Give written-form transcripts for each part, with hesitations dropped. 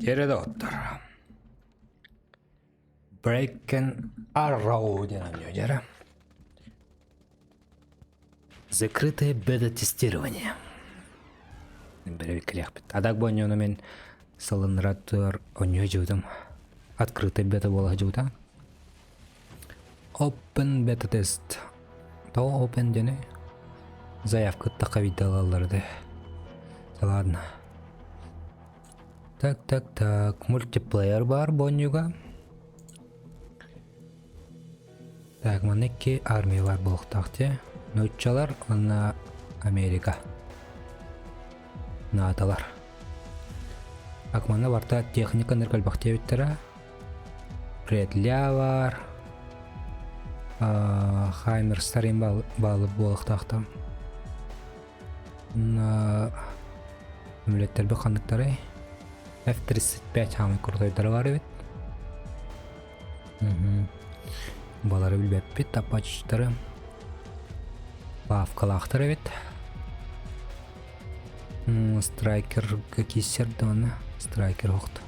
Жерде оттар. Breaking Arrow деген жері. Закрытое бета-тестирование. Беревик кілеқпет. Адак бойнеуны мен салынратыр оньо жудым. Открытый бета бола жуда. Open beta тест. Тау open дене. Заявка тақавидалаларды. Ладно. Так. Мультиплеер бар бойнеуға. Так, манеки армия бар болықтақты. Нөтчалар, онна Америка. Наталар. Акманна барта техника неркалбақты өттірі. Предля бар. Хаймер старин балы болықтақты. Мүлеттер бі қандықтары. F-35 хамы құрдайдары бар өт. Балары білбәп бет, тапачтары. Бавкалақтары бет. Страйкер кесерді оны. Страйкер оқты.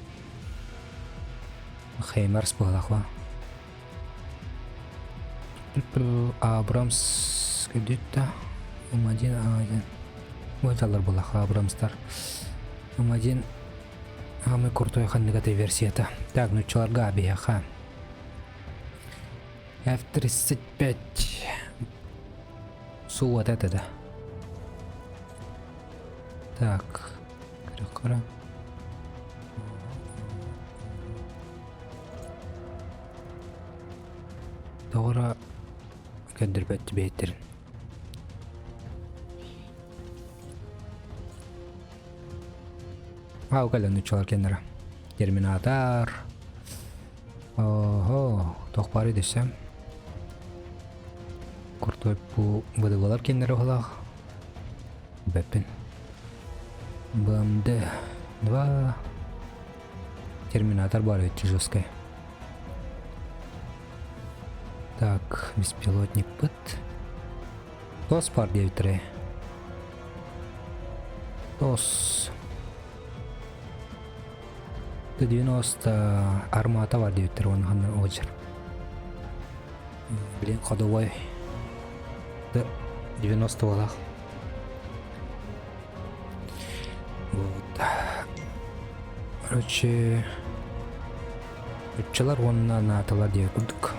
Хеймерс болақва. Абрамс көдетті. М1, Өйталар болақва Абрамстар. М1 Хамы крутой хандығаты версията. Так, нүтчаларға абияға. F-35. Су вот это да. Так. Кара. Doğru. Gönderbetti beyitlerin. O kadar nüçalar kenara. Terminator. Oho. Tohbari desem. Kurtoy bu bıdıgılar kenara olaq. Bepin. БМД 2. Терминатор бар өте жесткий. Так, беспилотник быт. ТОС бар 9-3. ТОС. Т-90 армата бар 9-3. Оны ғандар оғыр. Блин, ходовой. Т-90 олақ. Вот. Короче, үтчалар онына наталар дей күрдік.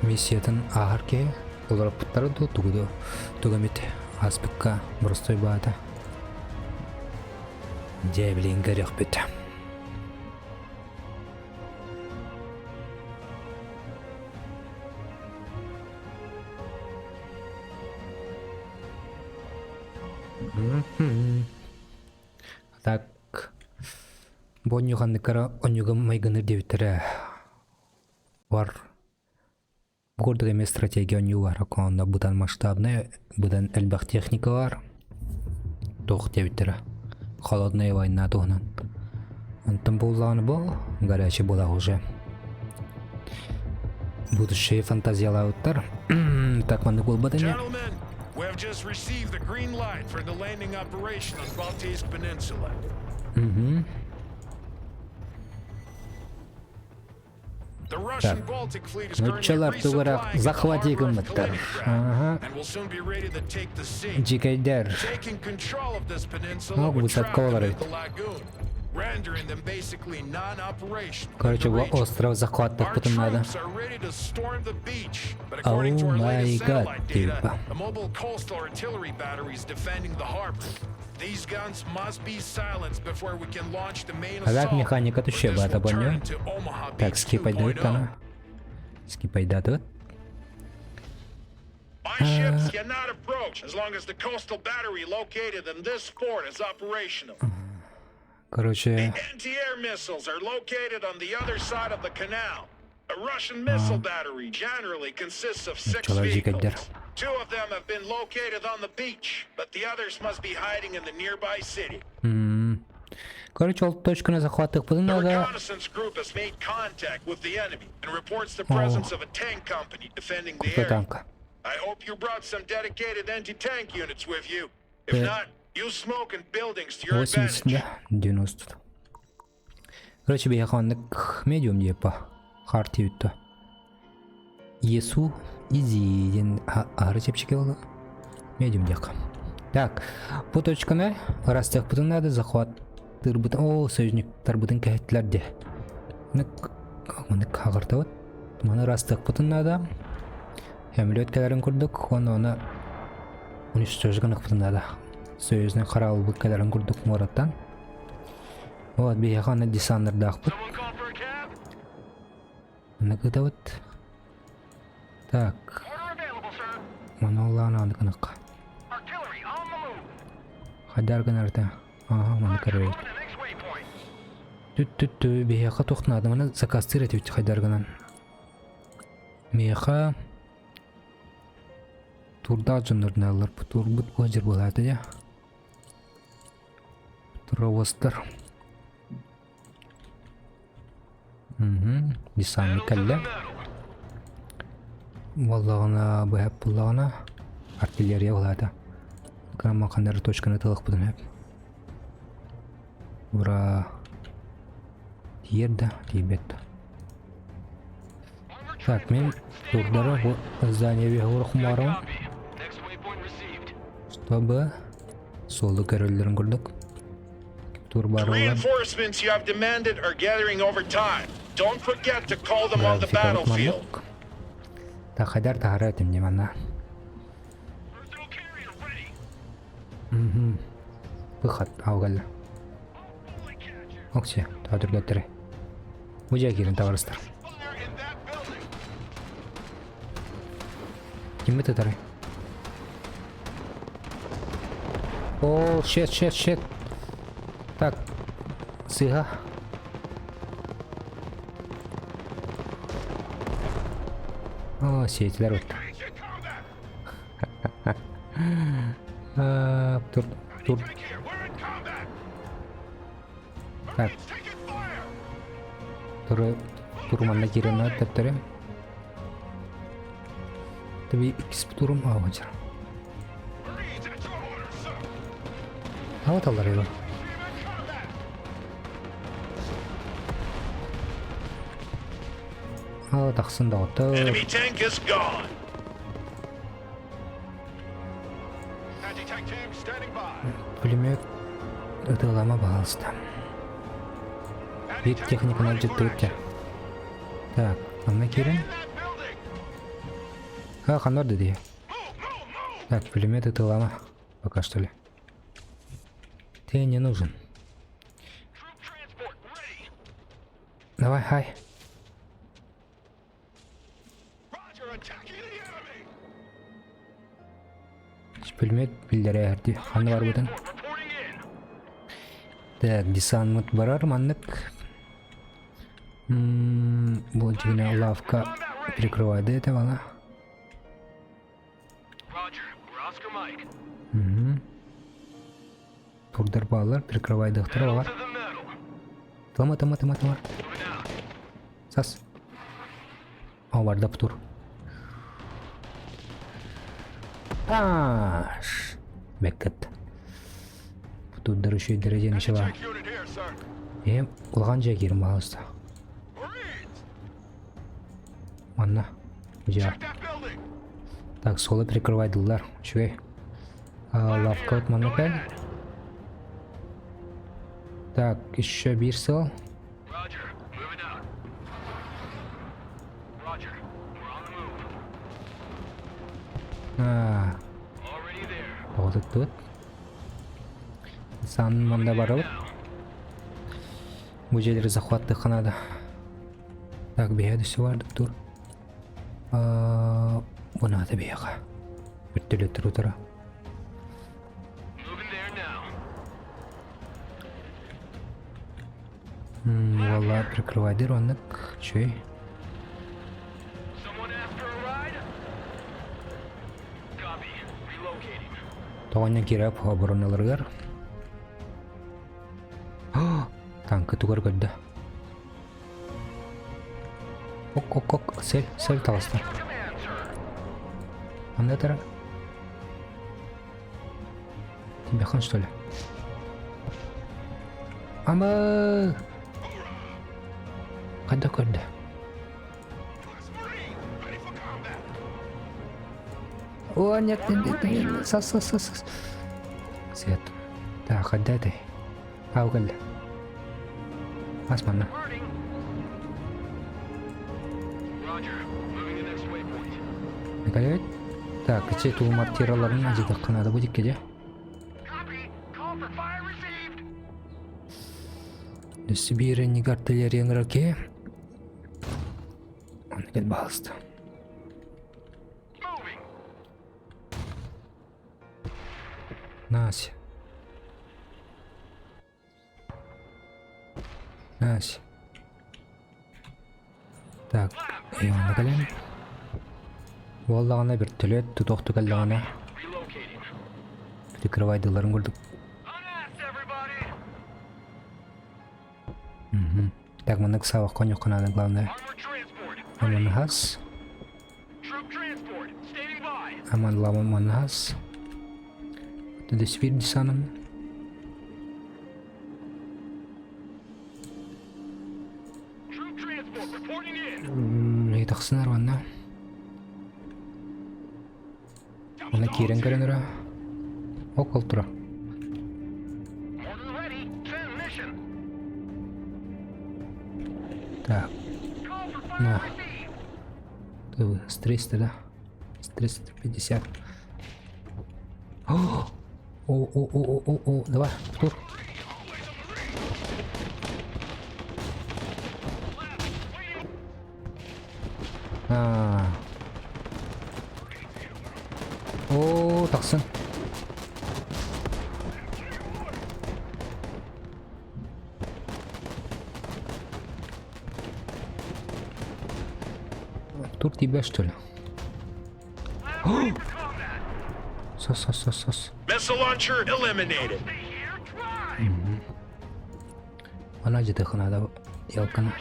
Месиятын ағарке олар пұттары тұғыды тұғамет аспыққа бұрыстой бады. Дәбілен ғарек бет. Так, бонюханныкара онюгам майгыныр деуттері бар. Гордық емес стратегия оню бар. Онда бұдан масштабны, бұдан әлбақ техника бар. Тоқ деуттері. Холодная война туғынан. Антын болағаны бұл, горячий болақ уже. Будущее фантазиялауыттар. Так, маңды бол бадыне. We have just received the green light for the landing operation on Baltijsk Peninsula. The Russian Baltic fleet is currently resupplying the harbor of Kaliningrad and will soon be ready to take the sea. Taking control of this peninsula would trap them in the lagoon, rendering them basically non-operational. Короче, остров захватывать потом надо. Oh my god, типа. The mobile coastal artillery batteries defending the harbor. These guns must be silenced before we can launch the main assault. Механика туши бата понял. Так, скипай дает она. Скипай дает. My ships cannot approach as long as the coastal battery located in this port is operational. Короче, The anti-air missiles are located on the other side of the canal. A Russian missile battery generally consists of 6 vehicles. 2 of them have been located on the beach, but the others must be hiding in the nearby city. короче, ол точканы захватывать потом The надо. reconnaissance group has made contact with the enemy and reports the presence of a tank company defending the area. Танка. I hope you brought some dedicated anti-tank units with you. If not, Use smoke in buildings to your 80 advantage. да 90. Короче, бия ханнык медиум депа. Харти ütті. Есу изиден ары чепчеке болы. Медиум дека. Так, bu точканы растек бұтын нады захват тырбытын. О, сөйжініктер бұтын кәйттілерде. Мұны қағырта бұт. Мұны растек бұтын нады. Әмілі өткелерін күрдік. Оны уничтожғанық бұтын нады. Сөйізіне қарауыл бұткелерін күрдік мұраттан. Вот, бия ханы десанырда ақпыт. Мұны күті бұт. Так. Мұны олағын аңды қынық. Хадар гынарда. Ага, мұны көрі. Түт-түт-тү, бияқа тоқтынады. Мұны закастыр әтеуті хадар гынан. Мияқа турда жындырдың алыр. Тур бұт бұжыр болады, я. Туровостыр. Десанны кәлі. Валлағына, бұхәп бұллағына артиллерия болады. Кама қандары точканы тылық бұдын әп. Бұра тиерді, тейбет. Так, мен турдары здание веғыры құмарым. Чтобы солды көрілдерін көрдік. Тур The бары олар. reinforcements you have demanded are gathering over time. Don't forget to call them on the battlefield. Так, хадар тағары өтім деманна. Выход ауғалы. Оксе, тағдыр көттірі. Бұжа керін тағырыстар. Кемі тұтары? О, шет. Так, сыға. О, сетілер өтті. Тур. Так. Турманна керен өттіптірі. Таби ikisi турым ауғачыр. Ауыталар ева. Тақсын да отты. Enemy tank is gone. Anti-tank team standing by. Пулемет ұтылама бағалысты. Бет техниканы жетті өтті. Так, қанна керін? Қанна орды дей. Так, пулемет ұтылама. Пока что ли. Ты не нужен. Давай, хай. Пулемет билдері әрді. Қаны бар бұдан. Так, десант барар маннык. Бұл жігіне лавка перекрывайды это вала. Турдар балар перекрывайды ұқтыры бар. Тама. Сас. Аварда птур. Аш. Беккет. Птурдар үші дәрежені шыва. Ұлған жа керім бағысты. Манна. Жа. Так, солы перекрывайдылар. Швей. Лавка от манна кәл. Так, еще bir сыл. Oldu tut. Сан манда барып. Bu жерleri захватты қанады. Так, бейеді суварды тұр. Бұна да бейіға. Бүттілі тұру тұра. Валла прикрывайды роннық. Чөй. Тоғаннан кереп обороналарғар. Танкы тугар көрді. Ок, сел таластар. Анда тара. Тебе хан, что ли? Ама! Када көрді? О, нет, сас. Свет. Так, када ты? Ау кәлді. Асманна. Николай? Так, кече тул мартираларын ажыдық қанады бұдик кеде. Сибиренник артиллерияң раке. Он кел балысты. Нась. Так, eyvallah kalem. Vallahi bir tület tutuktu kallağına. Прикрывайдыларын көрдік. Так, мына сабақ конек қанады главное. Аман хас. Аман ламан ман хас. Тут свирди саным. Не тақсынар ванна. Оны керен көрінірі. Окол тұра. Так. На. С 300, да? С 350. О, давай, тур. О, тақсын. Тур тебя, что ли? Сос. Missile launcher eliminated. Ана жете ханада ялкана.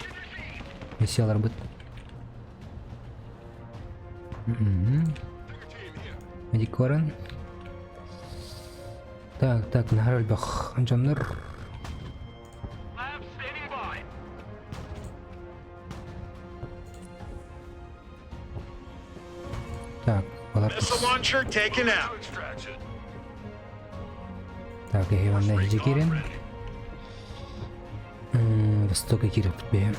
Миссиялар бит. Медик варан. Так, нахар бах. Анжамнар. Так, Missile launcher taken out. Так, hayvanlar hiç girin. Vostoka girip be.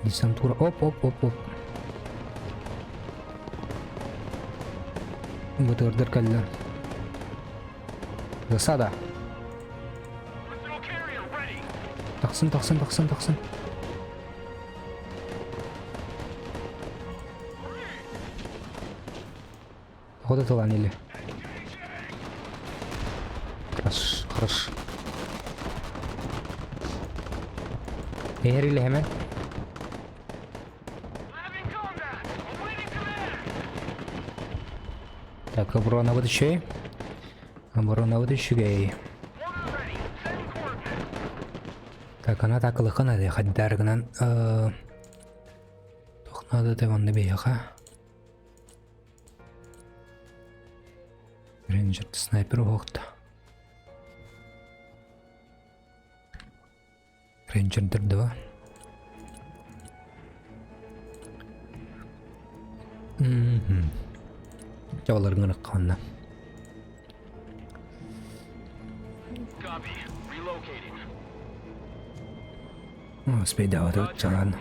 Десантура. Оп. Бутырдыр калла. Засада. Тақсын. Вот это ланили. Хорош. Эйрили hemen. Так, оборона выдачей. Так, она так лыхана де хаддаргынан. Тохнады таванны бейха. Рейнджер снайпер оқты. Рейнджердер два. Жауларың ыққанна. Спейда вот чаран.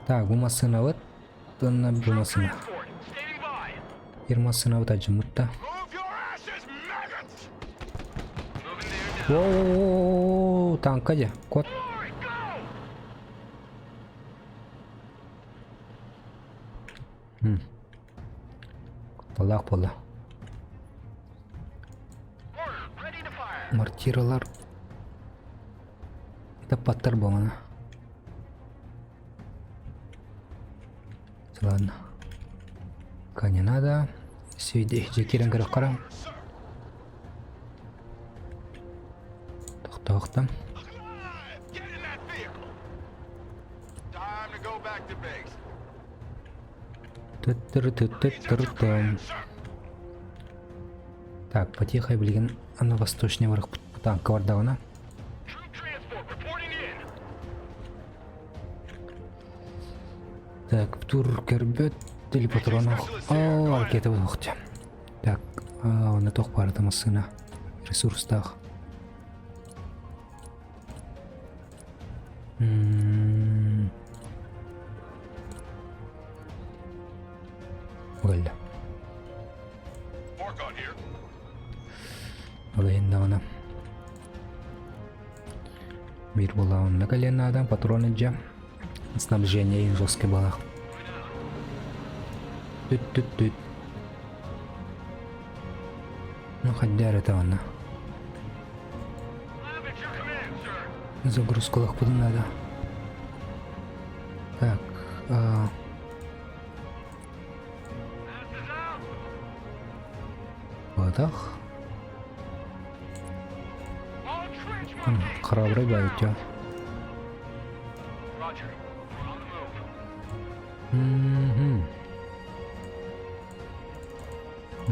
Так, bu masına var. Dönüne bu masına. Bir masına var acımutta. Wow, tank aja. Kod. Pola. Мортираlar. Тапаттар болмана. Ладно. Не надо. Сүйде жекерен керек қарам. Тоқтам. Тыр-тыр-тыр-тыр-тыр-тым. Так, потихай, блин, на восточный враг танка вардауна. Так, тур кербет или патронов. О, ракеты выходят. Так, на тох пара там сына. Ресурсах. Валля. Олайын дағына. Бір болауынна кәлен адам патроны жа. Снабжение ең жесткий балақ. Түт-түт-түт. Ну, ходяр это она. Загрузку лохпуду надо. Так. Водах. Храбрый байти.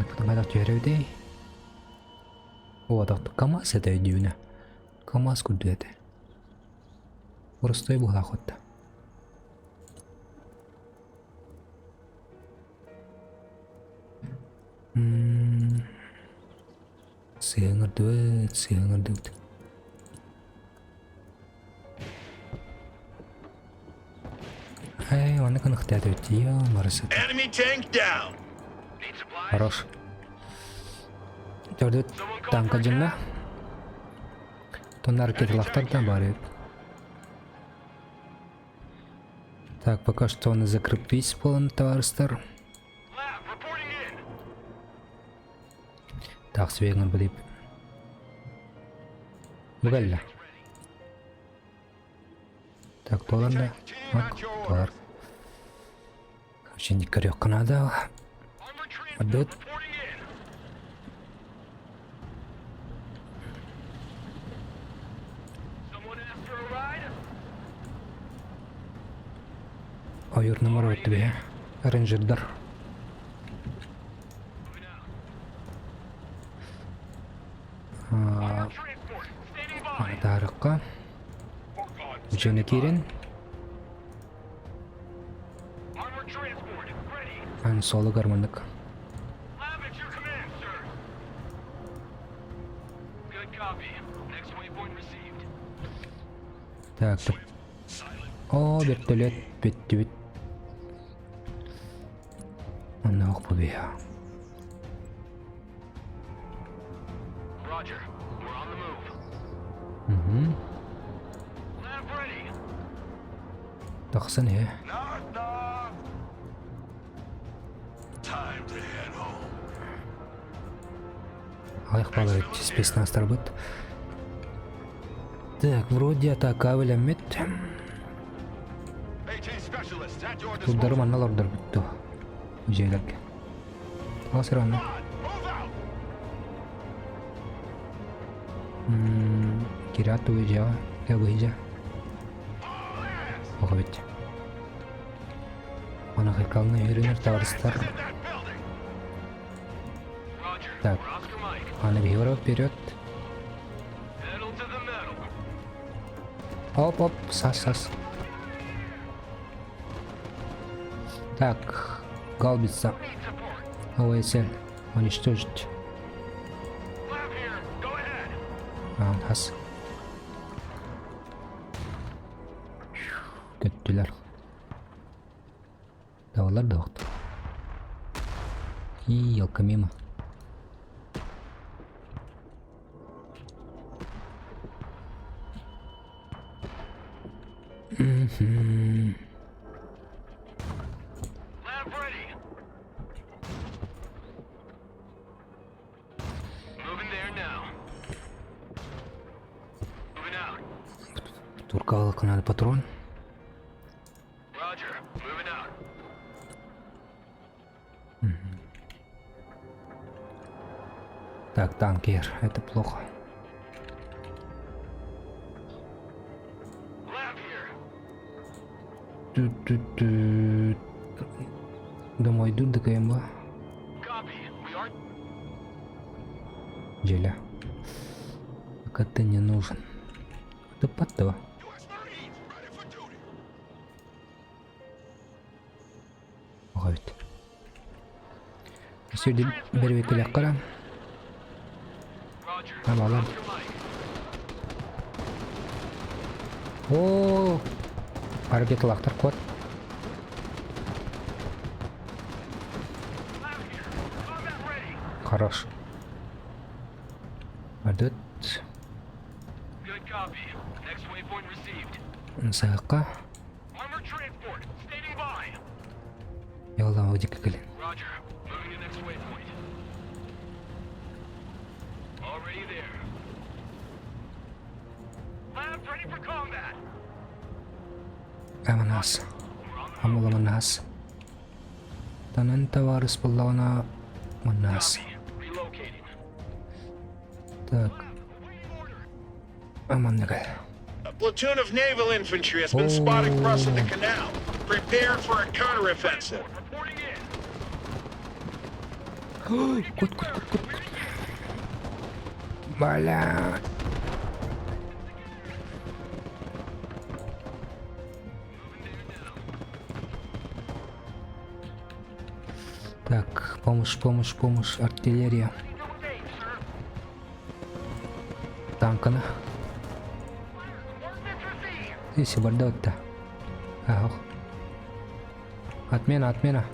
Потом это тюревдей. Вот так КамАЗ это идёт. КамАЗ куда это? Просто и была охота. Сыгырдыт. Эй, он как хтатывает, марсит. Хорош. Төрдүт танка жинна. Тонар кетлахтардан барып. Так, пока что он закрепись полон, товарищ. Так, свеган будет. Бугальда. Так, полонда. Пар. Вообще не корёк надо. Отдот. Аюр номер вот тебе. Рейнджердар. Тарыкка. Ученый Кирин. Ан соло гармондык. Так. О, вертолет беттүбүт. Ана ок бубия. Тахсан he. Айх балар спесна старбыт. Так, вроде атака вылямет. Тут дарман алардар бутты. Үжейлерге. Асыраны. Кирату үжеа. Кәбі Оға бет. Ана хайкалына үйренер товарыстар. Так. Ана бейвара вперед. Оп-оп, сас. Так. Гаубица. ОСЛ. Уничтожить. Хас. Köttüler. Dağlar dağıttı. İyi yalka mima. Туркалық надо патрон. Так, танкер, это плохо. Домой иду, дыкаем ба. Джеля. Пока ты не нужен. Это пато. Ой. Сюда берет телякара. Tamam. О, hareket лахтар код. Хорош. Адет. Сака. Ялла уди кекелин. Аманас. Амула манас. Танан товарищ поллавана манас. Так. Аманнага. A platoon of naval infantry has been spotted crossing the canal. Prepare for a counteroffensive. Кот. Бля. Так, помощь, артиллерия. Танкана. Если бардак-то. Ага. Отмена.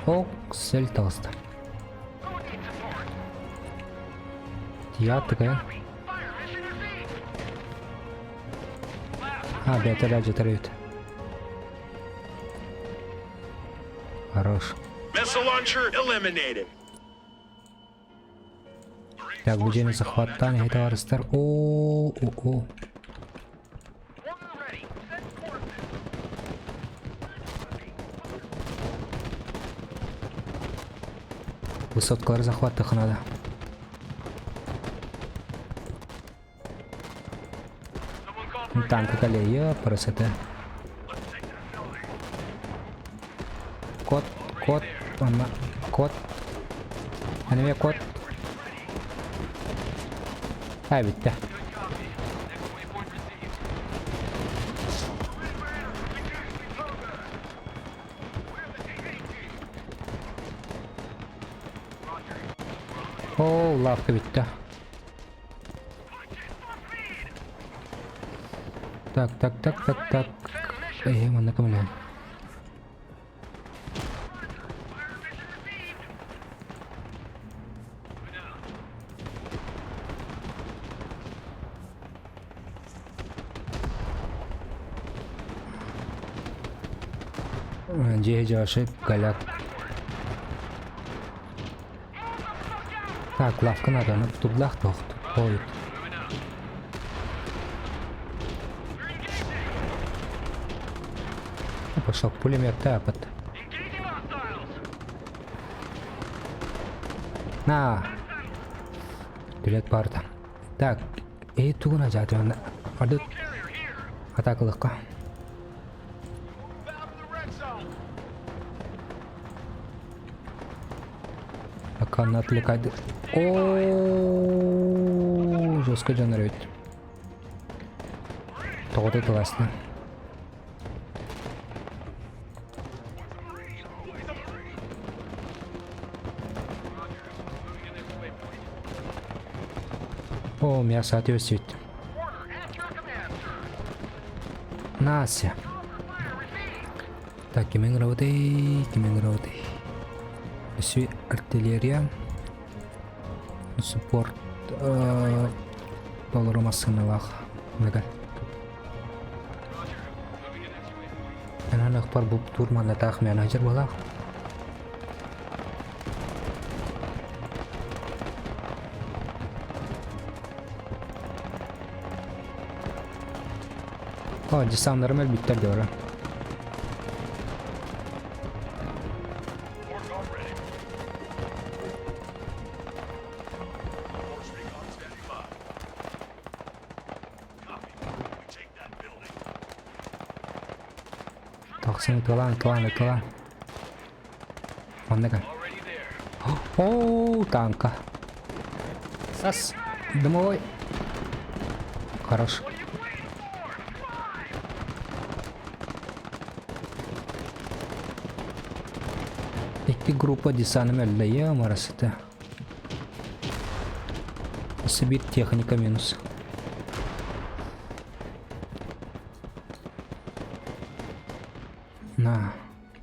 О, цель толста. Я такая. Бетера жетерит. Хорош. Missile launcher eliminated. Так, будем захватать товарищи. О. Высоткалар захваттык надо. Танк колея, красота. Кот. Анime кот. Bitti. О, лавка bitti. Так. Mana kemana? Жашып галяк. Так, лавка надо, тудлах тохт. Ой. Пошел пулемет тапот. На. Билет парта. Так, тугуна жаты ана. Адыт. Атакылыкка. Акан отвлекает. О, жестко жанрет. Тогда классно. О, мясо отвесит. Нася. Так, кеменгроуды. Все артиллерия. Суппорт. Полуромасыналах. Нагал. Ананах пар буп турман атах менеджер балах. О, десантlarım bitter de var. Бақсын ытылан. Оннека. О, танка. Сас. Дымовой. Хорош. Iki группа десантным әлләе марасыты. Сыбит техника минус. На.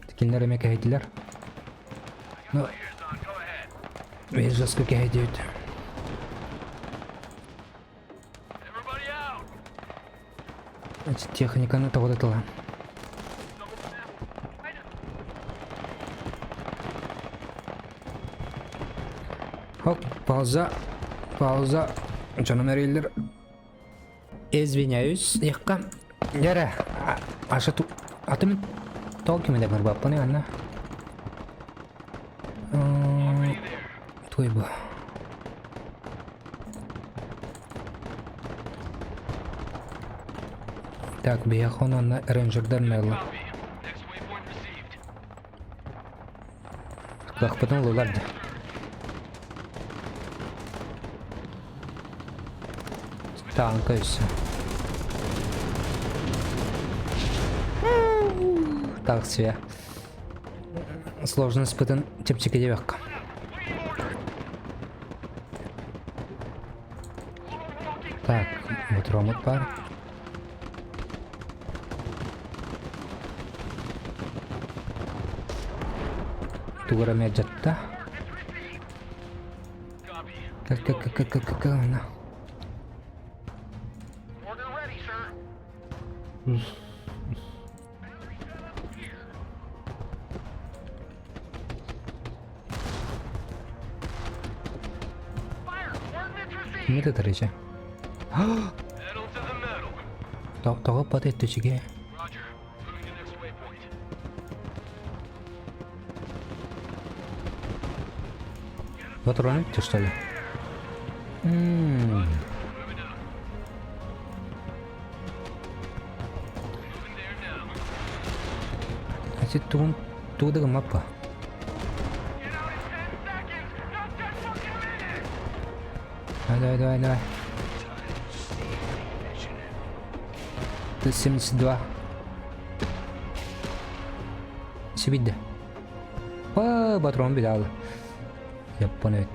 Текенлер эме кәйділер. Ну. Без жасқы кәйдейді. Техниканы тоғыдатыла. Хоп, пауза. Canım erilir. Извиняюсь, слегка. Яра, аша ту... Атымен толки менде бар баппаны анна. Той bu. Так, бияхон анна рейнджердер найлы. Как потом луларды. Танка и все. Так себе. Сложно испытан типчика девятка. Так, вот ромот пар. Тугра меджатта. Как она? Не это речи. Того потом точки. Вот раньше что ли? Туда мапа. Давай. Ты 72. Сибидde. Патрон бедал. Я понял.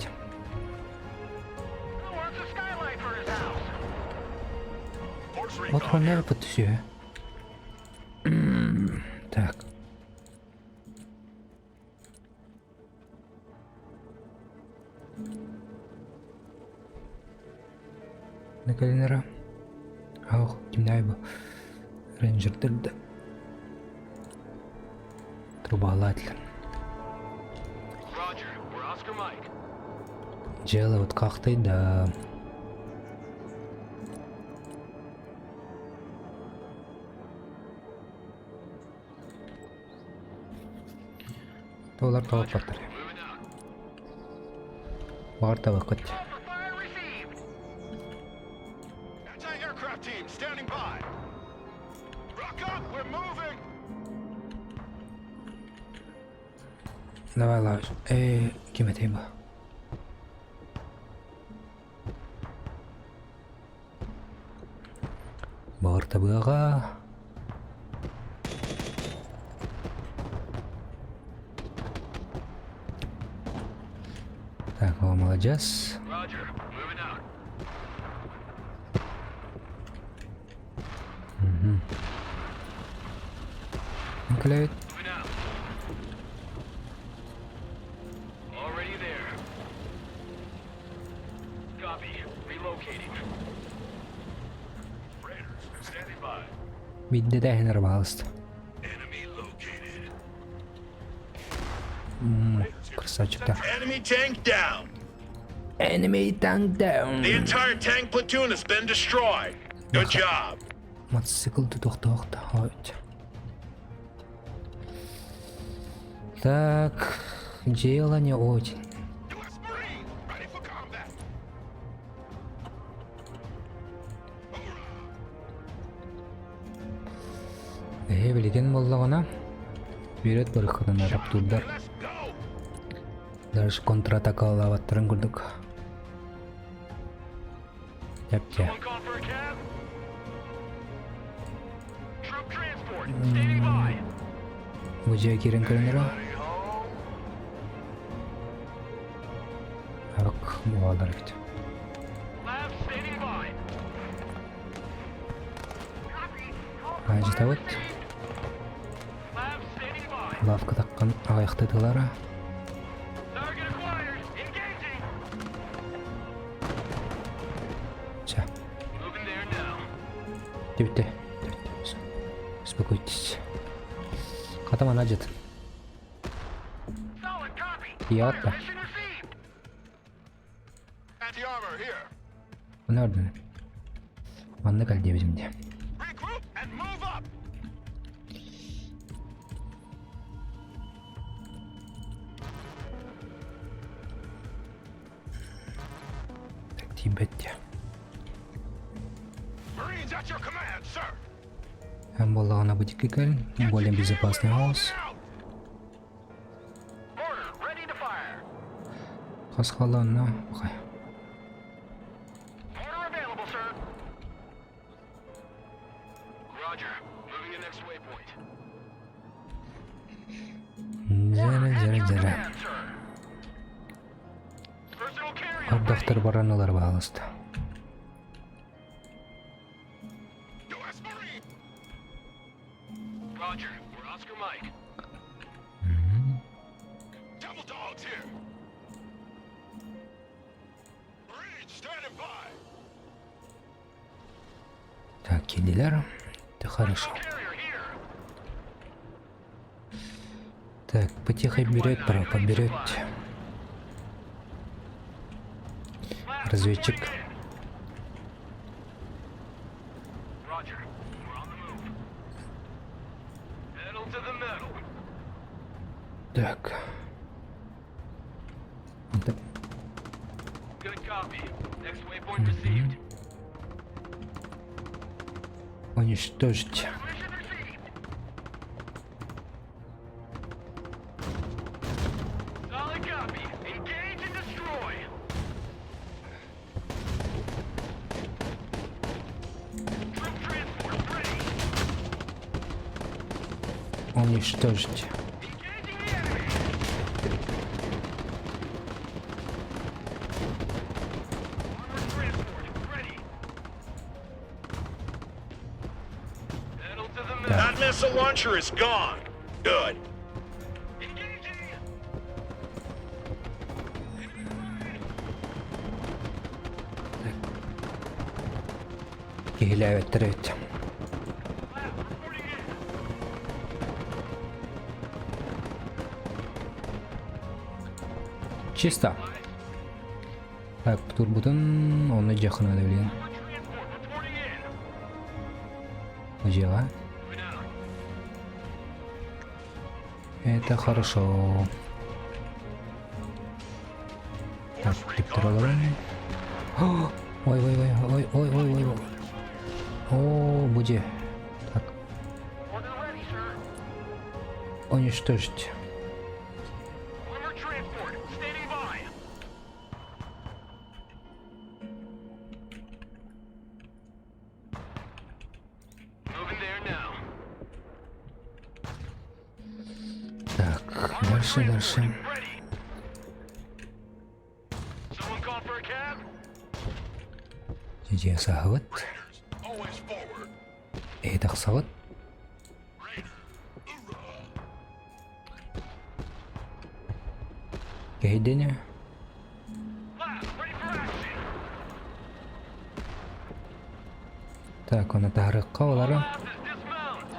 Патрон не подтащил. Так. На коленера. Ах, kimday bu? Рейнджердерді. Трубалатель. Дело вот как-то да. Доллар того паттыр. Барта вакыт. Давай лаж. Кем это има? Барта быга. Так, о, молодец. Клеит. Видно, да, нормалость. Красавчик, да. Enemy tank down. Enemy tank down. The entire tank platoon has been destroyed. Good job. Мотоциклды тоқтақты. Так, дело не очень. Білген болдығына. Вперед барыхынан арап турдар. Let's go. Даже контратака алабаттарын көрдік. Тәпте. Someone call for a cab? Troop transport, standing by. Бұжай керен көрінірі. Ақ, бұғалдар бет. Lab standing by. Ажы табыт. Lab standing by. Лавка таққан ағаяқты тылары. Target acquired. Engaging. Ча. Moving there now. Тепте. Успокойтесь. Қатаман ажыт. Solid copy. Яатта. Mission received. Anti-armor here. Бұны өрдін. Манны кәлде өзімде. Regroup and move up. Тибетте. Marines at your command, sir. Hän болағына бұдік кәл. Болен безопасный хаос. Order ready to fire. Қасқаланына бұқай. Order available, sir. Roger. Moving to next waypoint. Зәрі. Command, sir. Personal carrier ready. Ардақтар баранылар бағалысты. US Marine. Roger. We're Oscar Mike. Double dogs here. Marines standing by. Так, келділер. Да хорошо. Carrier here. Так, потихо берет, пора поберет. Разведчик. Roger. We're on the move. Pedal to the metal. Так. Это Good copy. Next waypoint received. уничтожить. Mission received. Solid copy. Engage and destroy. Troop transport ready. Уничтожить. Engaging the enemy. Armored transport ready. Pedal to the metal. That missile launcher is gone. Good. Engaging. Кегеләй өттірет. Lab reporting in. Чисто. Так, турбутын оны жақын өдеулеген. Armored transport reporting in. Ұжеға. Moving out. Это хорошо. Так, диптер аларым. Ой, ой, ой, ой, ой, ой, ой, ой. О, буди. Так, Order ready, sir. уничтожить. Armored transport standing by. Moving there now. Так, дальше. Ready. Someone call for a cab? Жеже сағыт. Always forward. Эйдақ сағыт. Кейдене. Lab ready for action. Так, оны тағырыққа олары. Lab is dismount.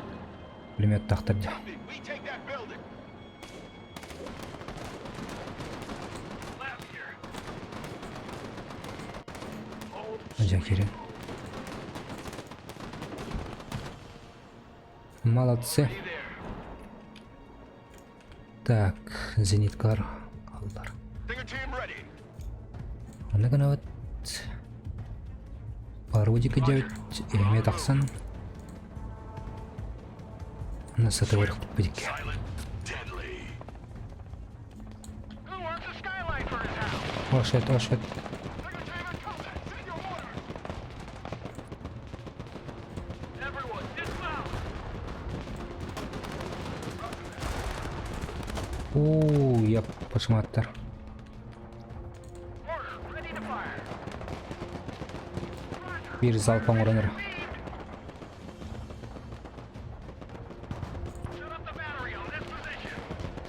Пулемет тақтырды. We take that building. Lab here. Ұжа керен. Молодцы. Be there. Так, зениткалар алдар. Stinger team ready. Аны гана вот пародика 9 эме тақсан. Аны саты өріқ бұдік. Oh shit, oh shit. Я пошматтар. Bir залпан ураныр.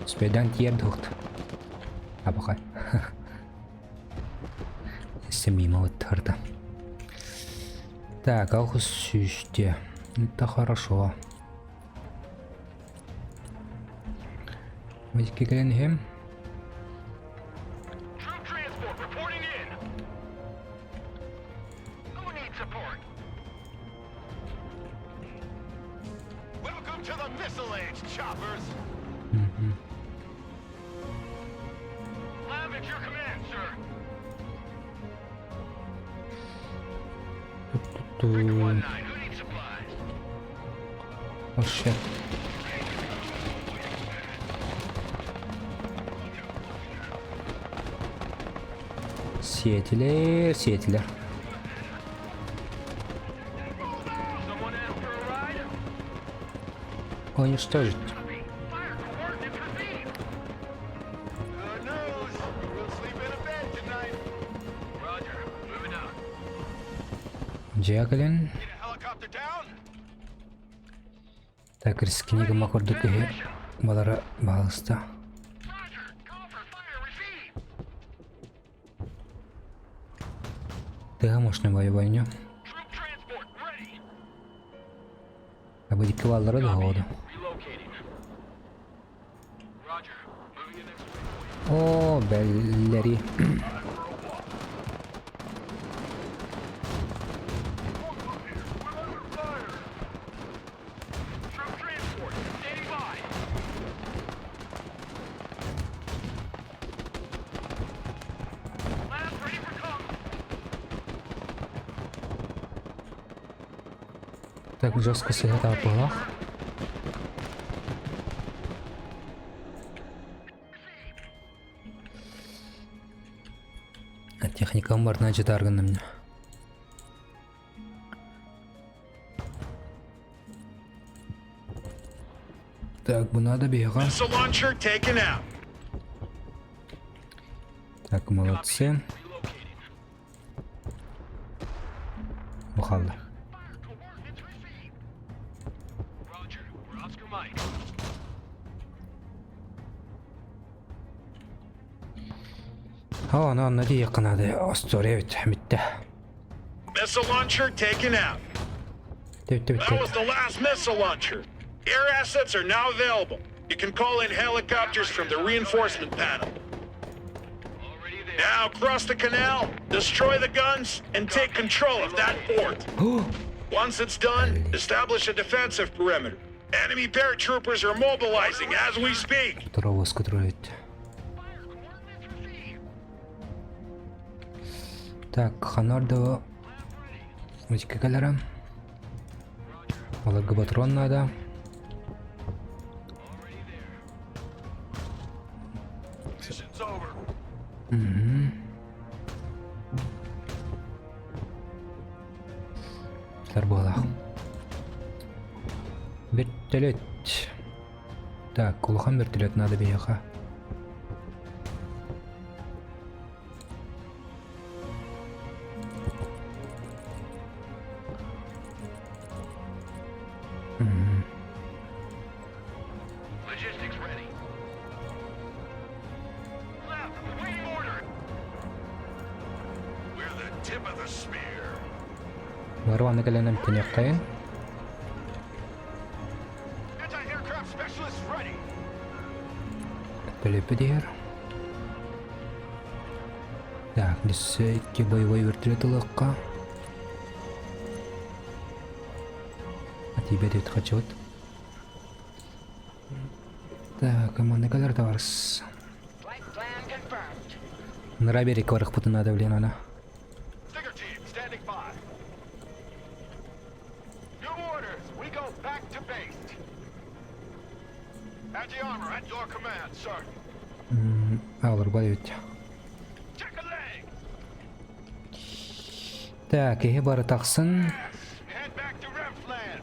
Спедан тиер духт. Абахай. Мимо вот тарда. Так, аухусюште. Это хорошо. Мы кигаем. Oh shit. Сетелер. Уничтожить. Джаглин. Так, рискинеге макордук балара балыста. Да, можно воевать. А будет кавалеры до года. О, беллери. Так, жестко сыграл по. А техника умарна читарган на меня. Так, бы надо бегать. Missile launcher taken out. Так, молодцы. Ухалда. Она надеюсь, надо оставить митте. Missile launcher taken out. That was the last missile launcher. Air assets are now available. You can call in helicopters from the reinforcement panel. Now cross the canal, destroy the guns, and take control of that fort. Once it's done, establish a defensive perimeter. Enemy paratroopers are mobilizing as we speak. Так, Ханардова. Музыка колера. Логоботрон надо. Тарбола. Вертолет. Так, кулахан вертолет надо беха. Варваны каленам тенеккайын. Төлепі дейір. Так, бізсе ке боевой вертолет ылыққа. Тебе дед хочет. Так, команда калер товарс. Нравери кварах пути надо влена она. Аллар болеет. Так, ehe bары taqsın. Head back to Remfland.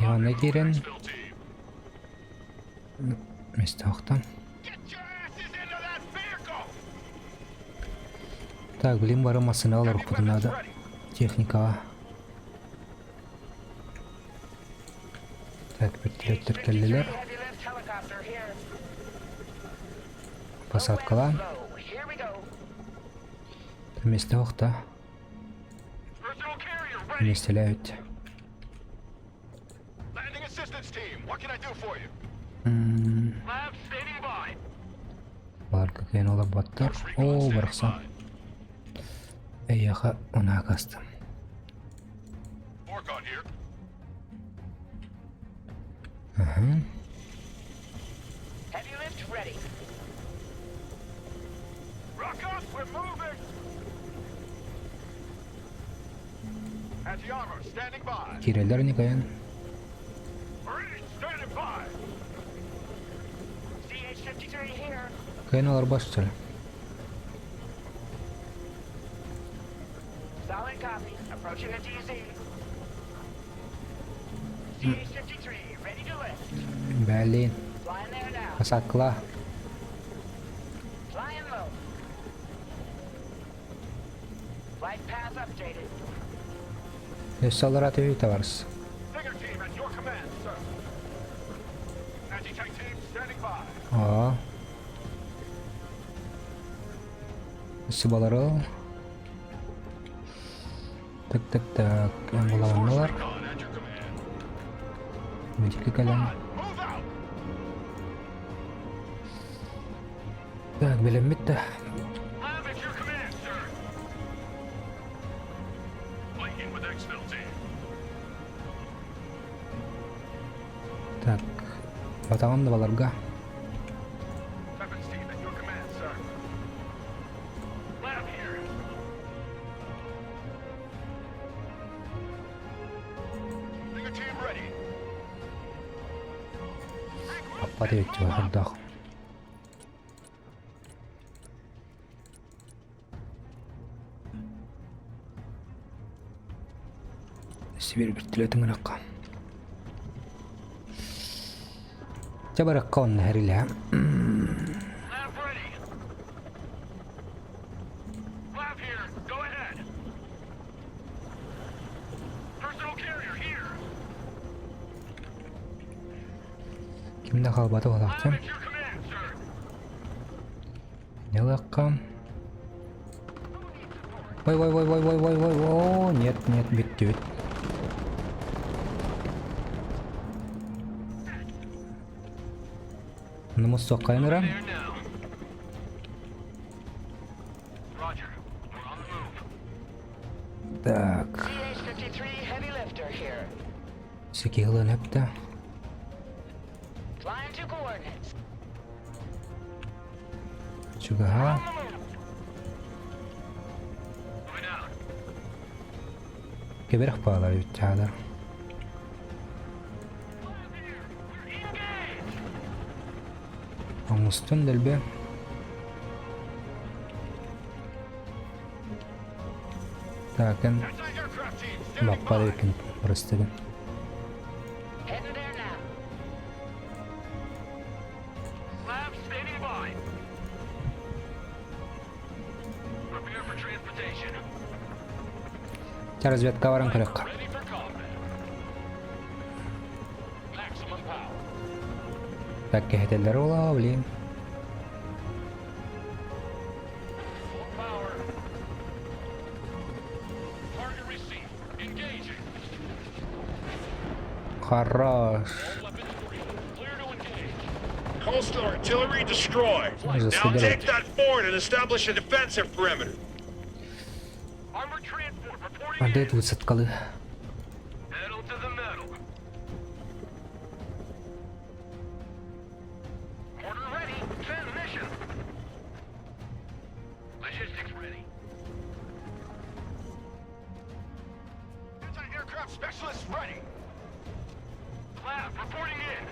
Yana girin. Exfil team. Mestaqtan. Get your asses into that vehicle. Так, bilin baramasını alır bunlar da. Texnika. Tak, bittiler kelliler. Heavy lift helicopter here. Посадкала. Low. Here we go. Mestaqta. Personal carrier ready. Mestelayt. Landing assistance team. What can I do for you? Lab standing by. Barka kayn olar battar. Oo, barqsan. Eyaqa ona qastım. Orcon here. Heavy lift ready. Rock up. We're moving. Anti-armor standing by. Kireler ni kayan. Marine standing by. CH-53 here. Kayn olar başçıl. Solid copy. Approaching a DZ. CH-53 ready to lift. Berlin. Flying there now. Pasakla. Flying low. Flight path updated. Esalara tevhid varız. Stinger team at your command, sir. Anti-tank team standing by. Aa. Sıbaları. Tak tak tak. Yang bulamanlar. Recon at your command. Medikli kalan. Move out. Tak, bilim bitti. Lab at your command, sir. Linking with Exfil team. Tak. Batamam da balarga. Weapons team at your command, sir. Lab here. Stinger team ready. Apa tevhid var dah. Sibir bittiletin raqqa. Coba raqqa on harilah. Lab ready. Lab here. Go ahead. Personal carrier here. Kimde qalbatı Lab olaqcam? at your command, sir. Ne laqqam? Вой. О, нет, бит. Нумус соққайнырам. There now. Roger. We're on the move. Так. CH-53 heavy lifter here. Секилан hepte. Flying to coordinates. Чугаha. On the move. Moving out. Кеберх bağlar ütçalar. Amustun delbe. Taken Anti-aircraft team standing bakpa by. dekin burası. Heading there now. Lab standing by. Prepare for transportation. Разведка варан керек. Ready for combat. Maximum power. Так кехетелер ола блин. Full power. Target received. Engaging. Хорош. Weapons free. Clear to engage. Coastal artillery destroyed. Now Заскидали. take that fort and establish a defensive perimeter. Armored transport reporting in. Ade высадкалы. Pedal to the metal. Mortar ready. Transmission. Logistics ready. Anti-aircraft specialists ready. Lab reporting in.